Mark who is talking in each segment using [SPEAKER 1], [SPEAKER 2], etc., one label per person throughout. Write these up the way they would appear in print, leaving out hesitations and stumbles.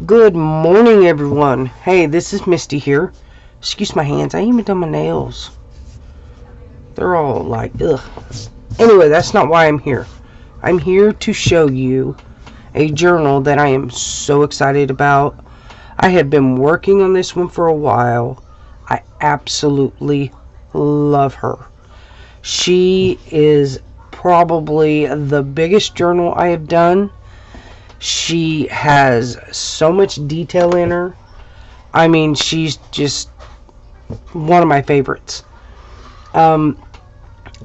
[SPEAKER 1] Good morning, everyone. Hey, this is Misty here. Excuse my hands. I even done my nails. They're all like, ugh. Anyway, that's not why I'm here. I'm here to show you a journal that I am so excited about. I have been working on this one for a while. I absolutely love her. She is probably the biggest journal I have done. She has so much detail in her. I mean, she's just one of my favorites. I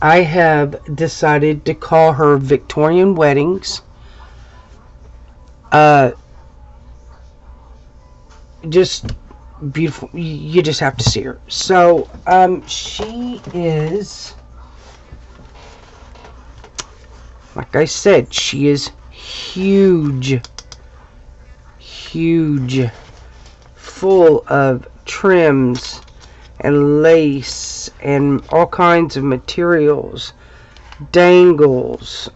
[SPEAKER 1] have decided to call her Victorian Weddings. Just beautiful. You just have to see her. So, she is, like I said, she is huge, full of trims and lace and all kinds of materials, dangles.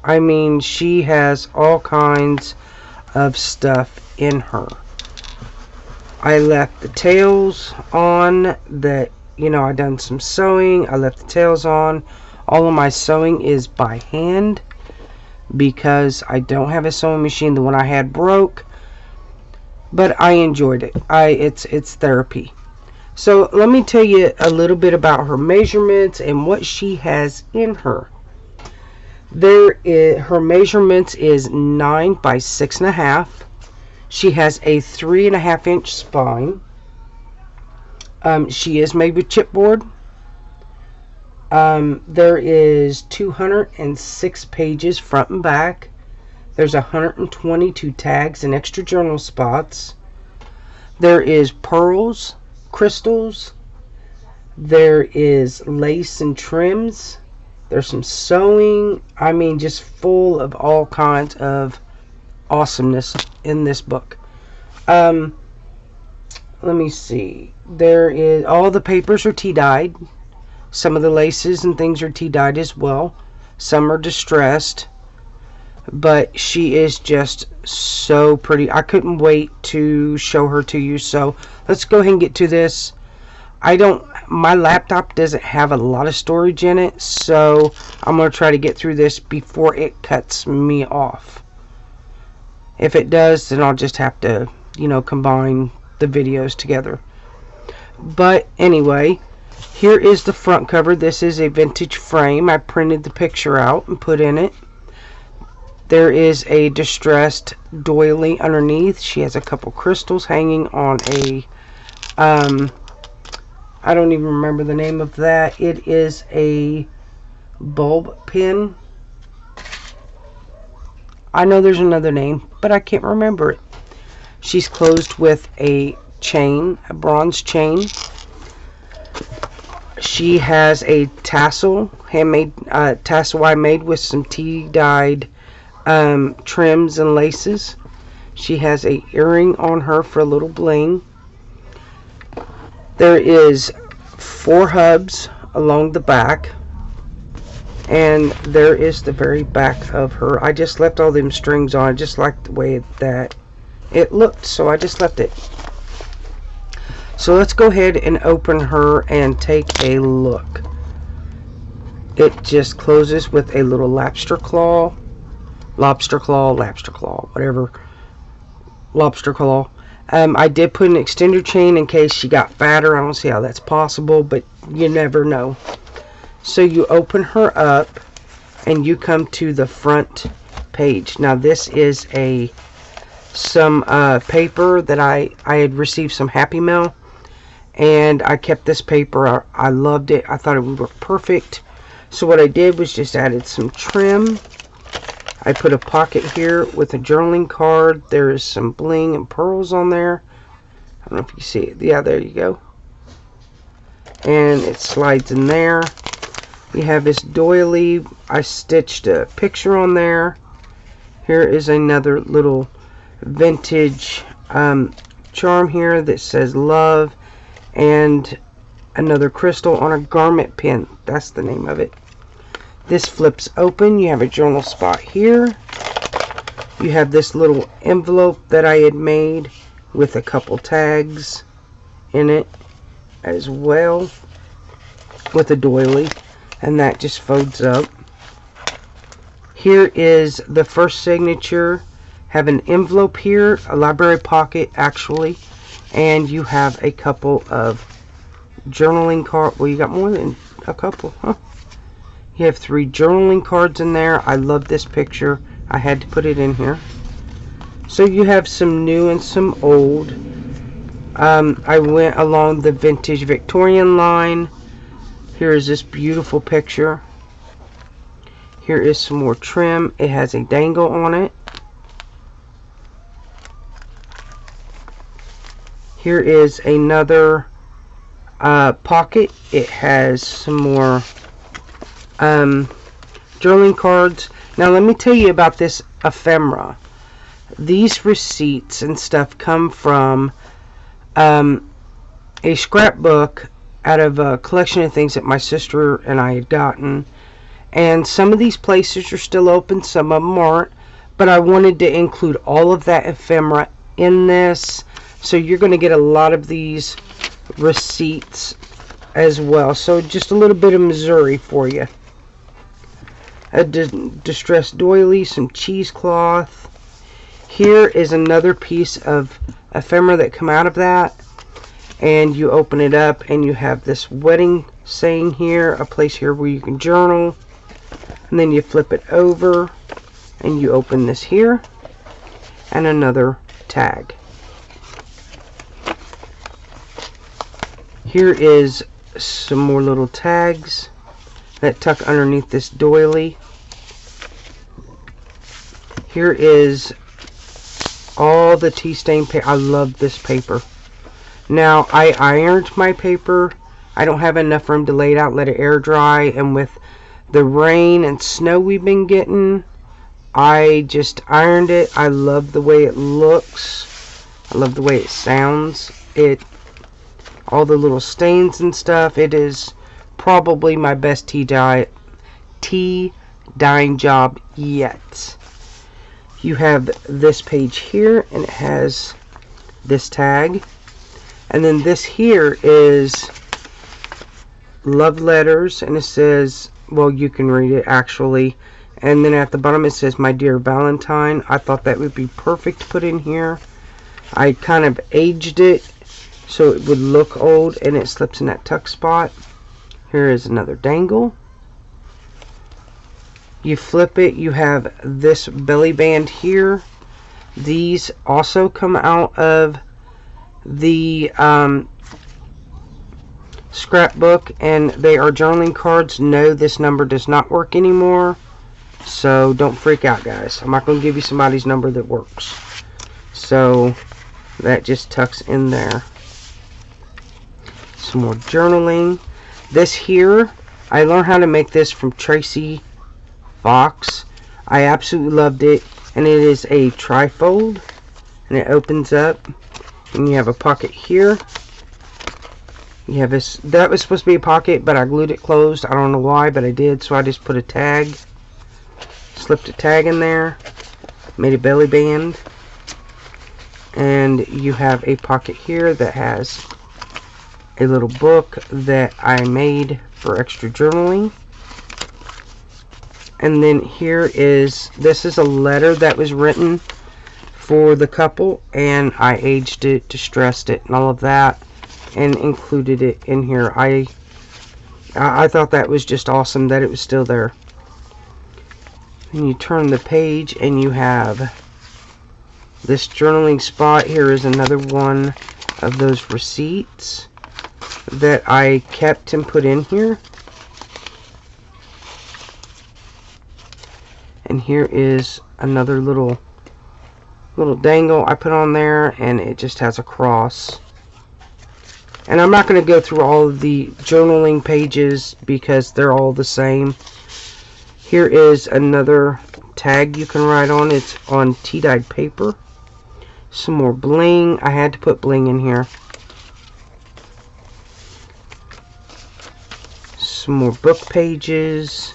[SPEAKER 1] I mean, she has all kinds of stuff in her. I left the tails on that, I done some sewing. I left the tails on. All of my sewing is by hand, because I don't have a sewing machine. The one I had broke, but I enjoyed it. It's therapy. So let me tell you a little bit about her measurements and what she has in her. Her measurements is 9 by 6.5. She has a 3.5 inch spine. She is made with chipboard. There is 206 pages front and back. There's 122 tags and extra journal spots. There is pearls, crystals. There is lace and trims. There's some sewing. I mean, just full of all kinds of awesomeness in this book. Let me see. All the papers are tea dyed. Some of the laces and things are tea dyed as well. Some are distressed. But she is just so pretty. I couldn't wait to show her to you. So let's go ahead and get to this. My laptop doesn't have a lot of storage in it. So I'm going to try to get through this before it cuts me off. If it does, then I'll just have to, combine the videos together. But anyway, here is the front cover. This is a vintage frame. I printed the picture out and put in it. There is a distressed doily underneath. She has a couple crystals hanging on a, I don't even remember the name of that. It is a bulb pin. I know there's another name, but I can't remember it. She's closed with a chain, a bronze chain. She has a tassel, handmade tassel I made with some tea dyed trims and laces. She has a earring on her for a little bling. There is 4 hubs along the back, and there is the very back of her. I just left all them strings on. I just liked the way that it looked, so I just left it. So let's go ahead and open her and take a look. It just closes with a little lobster claw, whatever, lobster claw. I did put an extender chain in case she got fatter. I don't see how that's possible, but you never know. So you open her up and you come to the front page. Now this is some paper that I had received some Happy Mail, and I kept this paper. I loved it. I thought it would work perfect. So what I did was just added some trim. I put a pocket here with a journaling card. There is some bling and pearls on there. I don't know if you see it. Yeah, there you go. And it slides in there. We have this doily. I stitched a picture on there. Here is another little vintage charm here that says love, and another crystal on a garment pin. That's the name of it. This flips open. You have a journal spot here. You have this little envelope that I had made with a couple tags in it as well, with a doily, and that just folds up. Here is the first signature. Have an envelope here, a library pocket actually, and you have a couple of journaling cards. Well, you got more than a couple, huh? You have 3 journaling cards in there. I love this picture. I had to put it in here. So you have some new and some old. I went along the vintage Victorian line. Here is this beautiful picture. Here is some more trim. It has a dangle on it. Here is another pocket. It has some more journaling cards. Now let me tell you about this ephemera. These receipts and stuff come from a scrapbook out of a collection of things that my sister and I had gotten. And some of these places are still open, some of them aren't. But I wanted to include all of that ephemera in this. So you're going to get a lot of these receipts as well. So just a little bit of Missouri for you. A distressed doily, some cheesecloth. Here is another piece of ephemera that come out of that. And you open it up and you have this wedding saying here, a place here where you can journal. And then you flip it over and you open this here. And another tag. Here is some more little tags that tuck underneath this doily. Here is all the tea stain paper. I love this paper. Now, I ironed my paper. I don't have enough room to lay it out, let it air dry. And with the rain and snow we've been getting, I just ironed it. I love the way it looks. I love the way it sounds. All the little stains and stuff. It is probably my best tea dyeing job yet. You have this page here, and it has this tag. And then this here is love letters, and it says, well, you can read it actually. And then at the bottom it says, my dear Valentine. I thought that would be perfect to put in here. I kind of aged it so it would look old, and it slips in that tuck spot. Here is another dangle. You flip it, you have this belly band here. These also come out of the scrapbook, and they are journaling cards. No, this number does not work anymore, so don't freak out, guys. I'm not going to give you somebody's number that works. So that just tucks in there. Some more journaling. This here, I learned how to make this from Tracy Fox. I absolutely loved it, and it is a trifold, and it opens up, and you have a pocket here. You have this. That was supposed to be a pocket, but I glued it closed. I don't know why, but I did, so I just put a tag, slipped a tag in there, made a belly band, and you have a pocket here that has a little book that I made for extra journaling. And then here is, this is a letter that was written for the couple, and I aged it, distressed it, and all of that, and included it in here. I thought that was just awesome that it was still there. And you turn the page and you have this journaling spot. Here is another one of those receipts that I kept and put in here. And here is another little dangle I put on there, and it just has a cross. And I'm not going to go through all of the journaling pages because they're all the same. Here is another tag you can write on. It's on tea-dyed paper. Some more bling. I had to put bling in here. Some more book pages.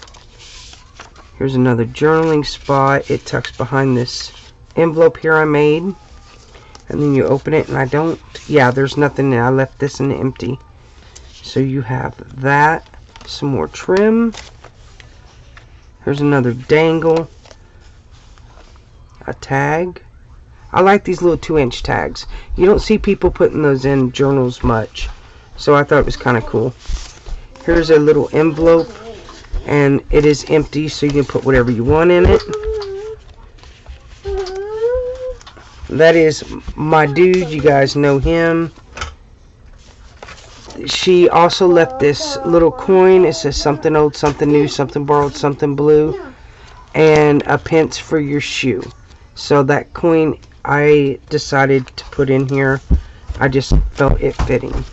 [SPEAKER 1] Here's another journaling spot. It tucks behind this envelope here I made. And then you open it, and I don't, yeah, there's nothing there. I left this in empty. So you have that, some more trim. Here's another dangle, a tag. I like these little 2-inch tags. You don't see people putting those in journals much, so I thought it was kind of cool. Here's a little envelope, and it is empty, so you can put whatever you want in it. That is my dude. You guys know him. She also left this little coin. It says something old, something new, something borrowed, something blue, and a pence for your shoe. So that coin I decided to put in here. I just felt it fitting.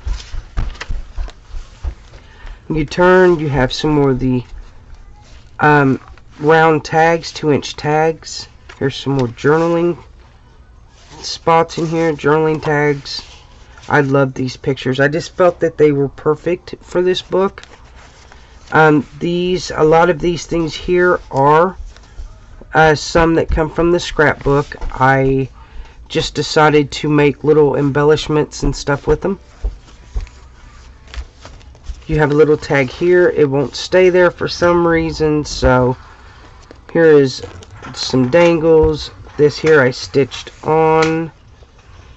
[SPEAKER 1] You turn, you have some more of the round tags, 2-inch tags. Here's some more journaling spots in here, journaling tags. I love these pictures. I just felt that they were perfect for this book. A lot of these things here are some that come from the scrapbook. I just decided to make little embellishments and stuff with them. You have a little tag here. It won't stay there for some reason, so here is some dangles. This here I stitched on.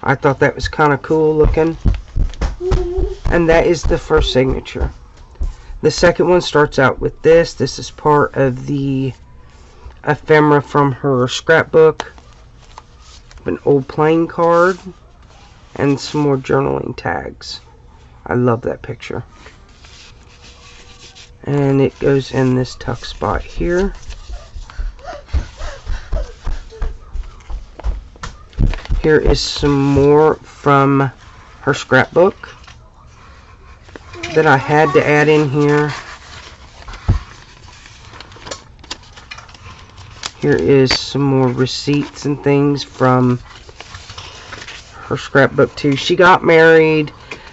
[SPEAKER 1] I thought that was kind of cool looking. And that is the first signature. The second one starts out with this. This is part of the ephemera from her scrapbook. An old playing card. And some more journaling tags. I love that picture. And it goes in this tuck spot here. Here is some more from her scrapbook that I had to add in here. Here is some more receipts and things from her scrapbook too. She got married,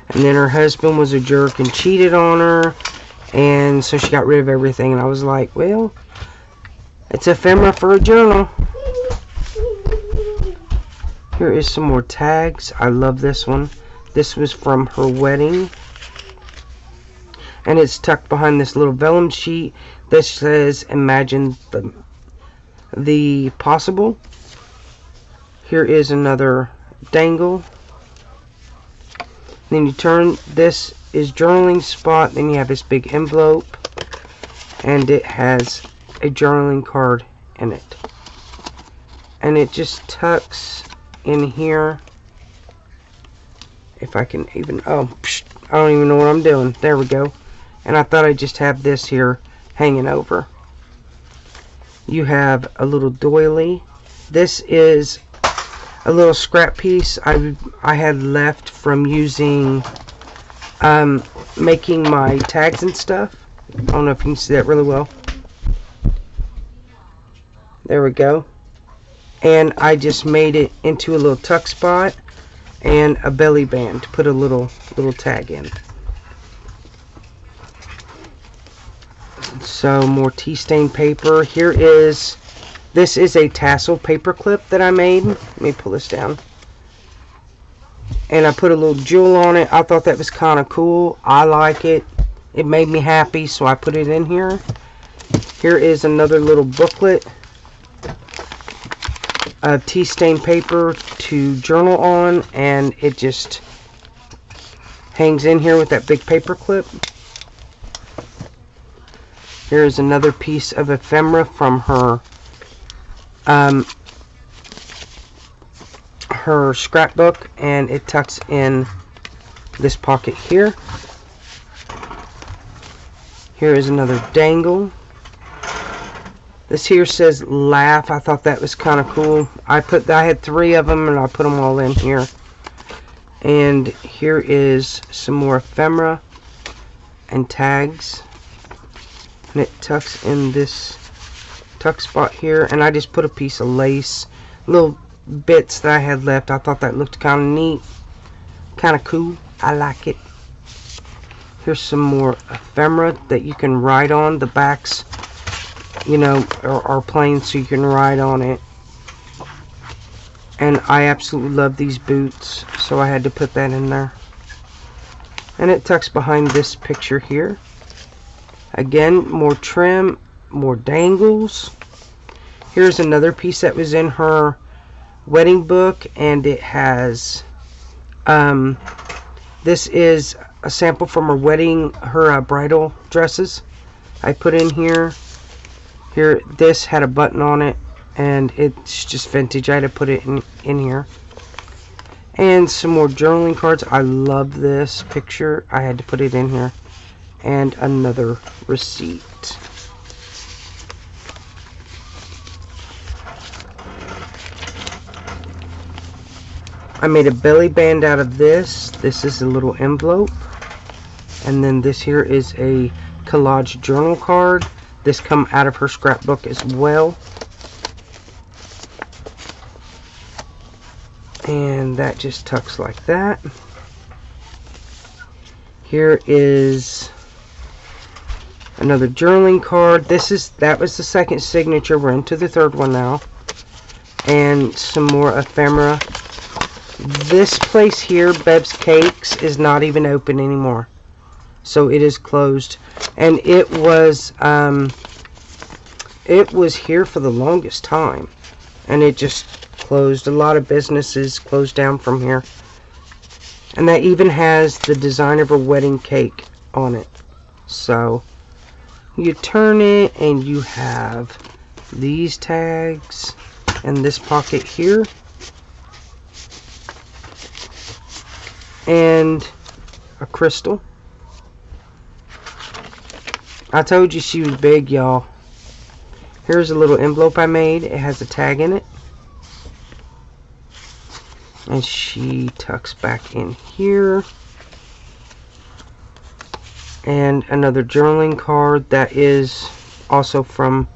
[SPEAKER 1] and then her husband was a jerk and cheated on her, and so she got rid of everything. And I was like, well, it's ephemera for a journal. Here is some more tags. I love this one. This was from her wedding. And it's tucked behind this little vellum sheet. This says, imagine the possible. Here is another dangle. Then you turn, this is journaling spot. Then you have this big envelope. And it has a journaling card in it. And it just tucks in here. If I can even, I don't even know what I'm doing. There we go. And I thought I'd just have this here hanging over. You have a little doily. This is a little scrap piece I had left from using making my tags and stuff. I don't know if you can see that really well. There we go. And I just made it into a little tuck spot and a belly band to put a little tag in. So more tea stain paper. This is a tassel paper clip that I made. Let me pull this down. And I put a little jewel on it. I thought that was kind of cool. I like it. It made me happy, so I put it in here. Here is another little booklet of tea stain paper to journal on, and it just hangs in here with that big paper clip. Here's another piece of ephemera from her her scrapbook, and it tucks in this pocket here. Here is another dangle. This here says laugh. I thought that was kind of cool. I had 3 of them, and I put them all in here. And here is some more ephemera and tags. And it tucks in this tuck spot here. And I just put a piece of lace, little bits that I had left. I thought that looked kind of neat, kind of cool. I like it. Here's some more ephemera that you can write on. The backs, you know, are plain, so you can write on it. And I absolutely love these boots, so I had to put that in there. And it tucks behind this picture here. Again, more trim, more dangles. Here's another piece that was in her wedding book, and it has this is a sample from her wedding, her bridal dresses. I put in here. This had a button on it, and it's just vintage. I had to put it in here. And some more journaling cards. I love this picture. I had to put it in here. And another receipt. I made a belly band out of this. This is a little envelope. And then this here is a collage journal card. This come out of her scrapbook as well. And that just tucks like that. Here is another journaling card. That was the second signature. We're into the third one now. And some more ephemera. This place here, Beb's Cakes, is not even open anymore. So it is closed. And it was here for the longest time. And it just closed. A lot of businesses closed down from here. And that even has the design of her wedding cake on it. So you turn it and you have these tags and this pocket here. And a crystal. I told you she was big, y'all. Here's a little envelope I made. It has a tag in it. And she tucks back in here. And another journaling card that is also from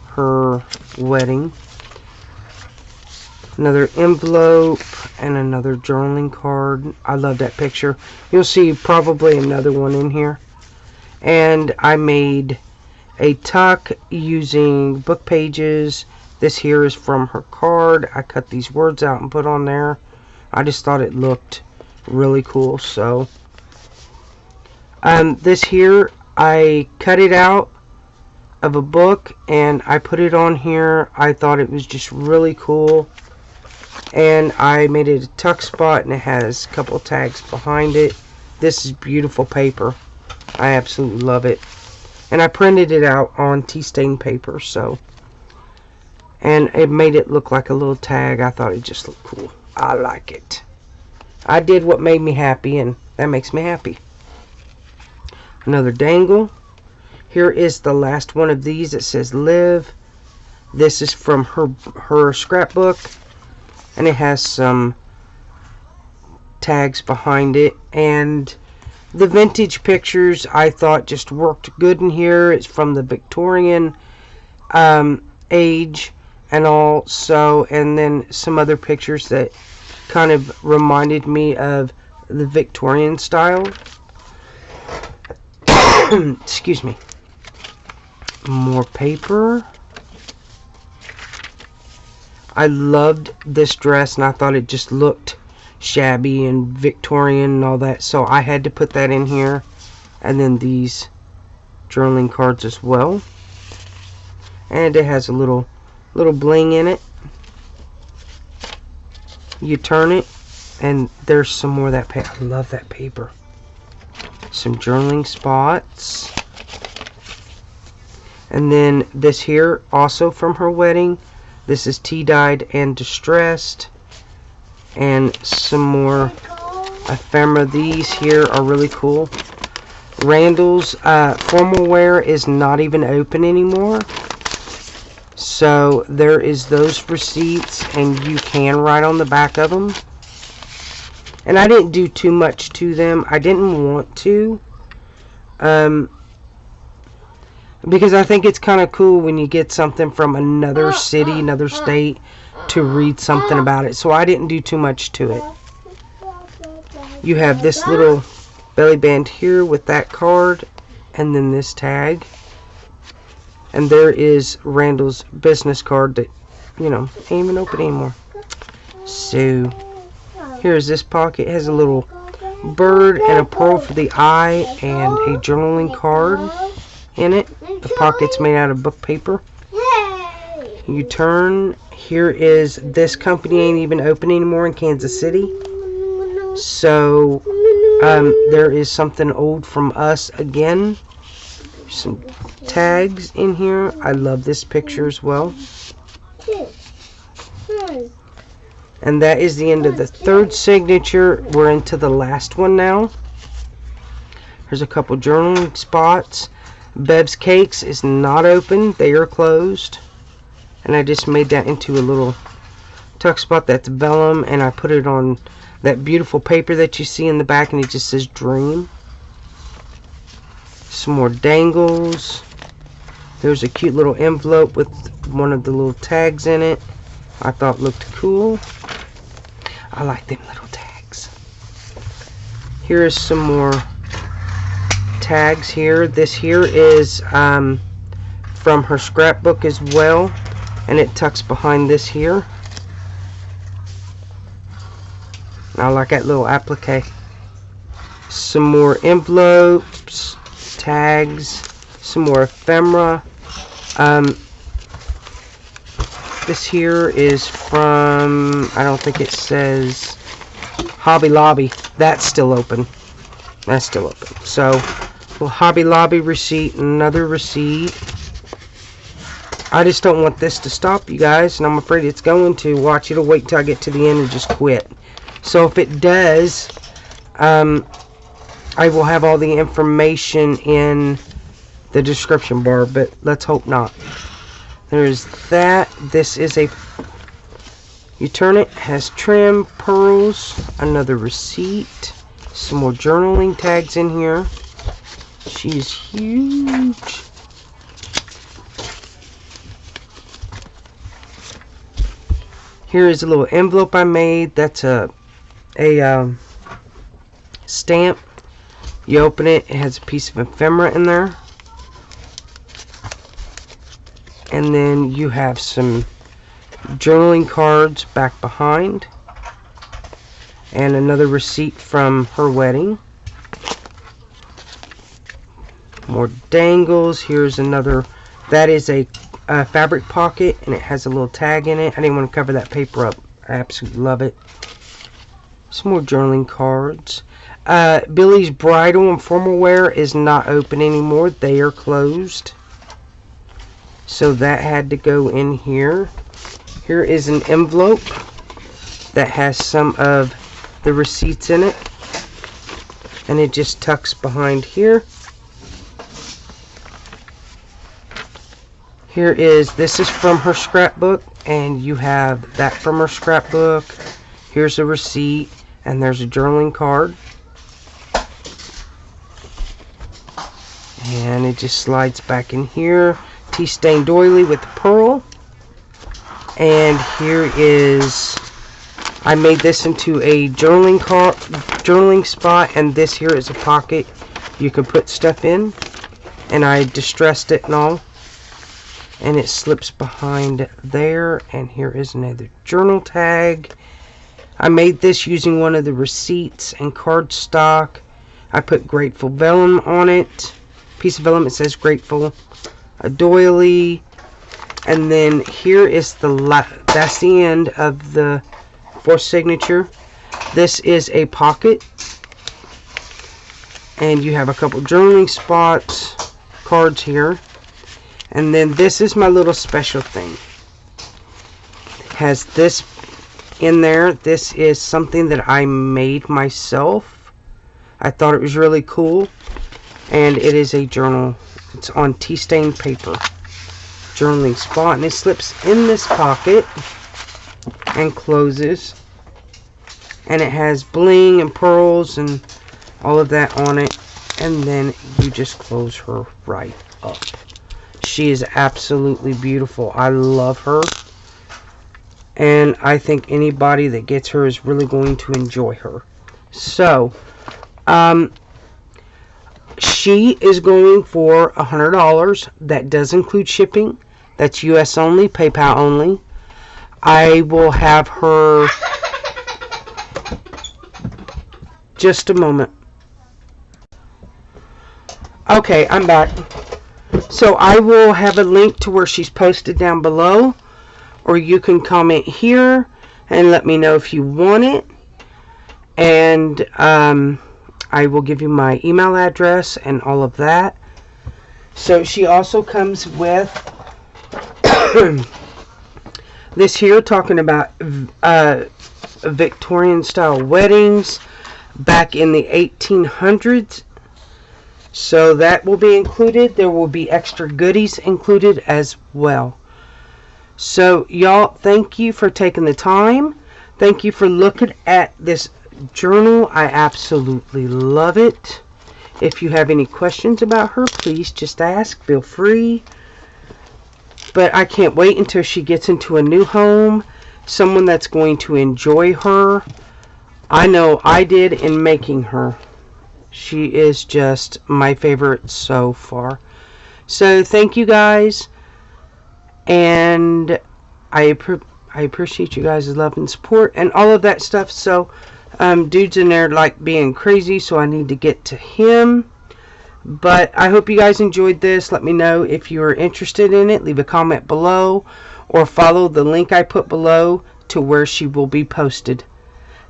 [SPEAKER 1] her wedding. Another envelope and another journaling card. I love that picture. You'll see probably another one in here. And I made a tuck using book pages. This here is from her card. I cut these words out and put on there. I just thought it looked really cool. So this here, I cut it out of a book and I put it on here. I thought it was just really cool. And I made it a tuck spot, and it has a couple tags behind it. This is beautiful paper. I absolutely love it. And I printed it out on tea stain paper, so. And it made it look like a little tag. I thought it just looked cool. I like it. I did what made me happy, and that makes me happy. Another dangle. Here is the last one of these. It says live. This is from her scrapbook. And it has some tags behind it. And the vintage pictures I thought just worked good in here. It's from the Victorian age and all. So, and then some other pictures that kind of reminded me of the Victorian style. Excuse me. More paper. I loved this dress, and I thought it just looked shabby and Victorian and all that, so I had to put that in here. And then these journaling cards as well. And it has a little bling in it. You turn it, and there's some more of that paper. I love that paper. Some journaling spots. And then this here, also from her wedding. This is tea-dyed and distressed. And some more ephemera. These here are really cool. Randall's formal wear is not even open anymore. So there is those receipts, and you can write on the back of them. And I didn't do too much to them. I didn't want to. Because I think it's kind of cool when you get something from another city, another state, to read something about it. So I didn't do too much to it. You have this little belly band here with that card, and then this tag. And there is Randall's business card that, you know, ain't even open anymore. So here's this pocket. It has a little bird and a pearl for the eye and a journaling card in it. The pocket's made out of book paper. You turn. Here is, this company ain't even open anymore in Kansas City. So there is something old from us again. Some tags in here. I love this picture as well. And that is the end of the third signature. We're into the last one now. There's a couple journaling spots. Bev's Cakes is not open. They are closed. And I just made that into a little tuck spot. That's vellum. And I put it on that beautiful paper that you see in the back. And it just says Dream. Some more dangles. There's a cute little envelope with one of the little tags in it. I thought looked cool. I like them little tags. Here is some more tags here. This here is from her scrapbook as well, and it tucks behind this here. I like that little applique. Some more envelopes, tags, some more ephemera. This here is from, I don't think it says, Hobby Lobby. That's still open. That's still open. So, little Hobby Lobby receipt, another receipt. I just don't want this to stop, you guys, and I'm afraid it's going to. Watch, it'll wait till I get to the end and just quit. So if it does, I will have all the information in the description bar, but let's hope not. There's that. This is a, you turn it, has trim, pearls, another receipt, some more journaling tags in here. She's huge. Here is a little envelope I made. That's a stamp. You open it, it has a piece of ephemera in there. And then you have some journaling cards back behind. And another receipt from her wedding. More dangles. Here's another. That is a fabric pocket, and it has a little tag in it. I didn't want to cover that paper up. I absolutely love it. Some more journaling cards. Billy's bridal and formal wear is not open anymore. They are closed. So that had to go in here. Here is an envelope that has some of the receipts in it. And it just tucks behind here. Here is, this is from her scrapbook, and you have that from her scrapbook. Here's a receipt, and there's a journaling card. And it just slides back in here. Tea stained doily with pearl. And here is, I made this into a journaling spot, and this here is a pocket you can put stuff in. And I distressed it and all. And it slips behind there. And here is another journal tag. I made this using one of the receipts and cardstock. I put grateful vellum on it. Piece of vellum, it says grateful. A doily. And then here is that's the end of the fourth signature. This is a pocket. And you have a couple journaling spots, cards here. And then this is my little special thing. It has this in there. This is something that I made myself. I thought it was really cool. And it is a journal. It's on tea stained paper. Journaling spot. And it slips in this pocket and closes. And it has bling and pearls and all of that on it. And then you just close her right up. She is absolutely beautiful. I love her. And I think anybody that gets her is really going to enjoy her. So, she is going for $100. That does include shipping. That's US only, PayPal only. I will have her just a moment. Okay, I'm back. So I will have a link to where she's posted down below, or you can comment here and let me know if you want it. And I will give you my email address and all of that. So she also comes with this here, talking about Victorian style weddings back in the 1800s. So that will be included. There will be extra goodies included as well. So y'all, thank you for taking the time. Thank you for looking at this journal. I absolutely love it. If you have any questions about her, please just ask. Feel free. But I can't wait until she gets into a new home. Someone that's going to enjoy her. I know I did in making her. She is just my favorite so far. So thank you guys. And I appreciate you guys' love and support and all of that stuff. So dude's in there like being crazy, so I need to get to him. But I hope you guys enjoyed this. Let me know if you are interested in it. Leave a comment below or follow the link I put below to where she will be posted.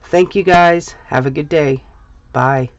[SPEAKER 1] Thank you guys. Have a good day. Bye.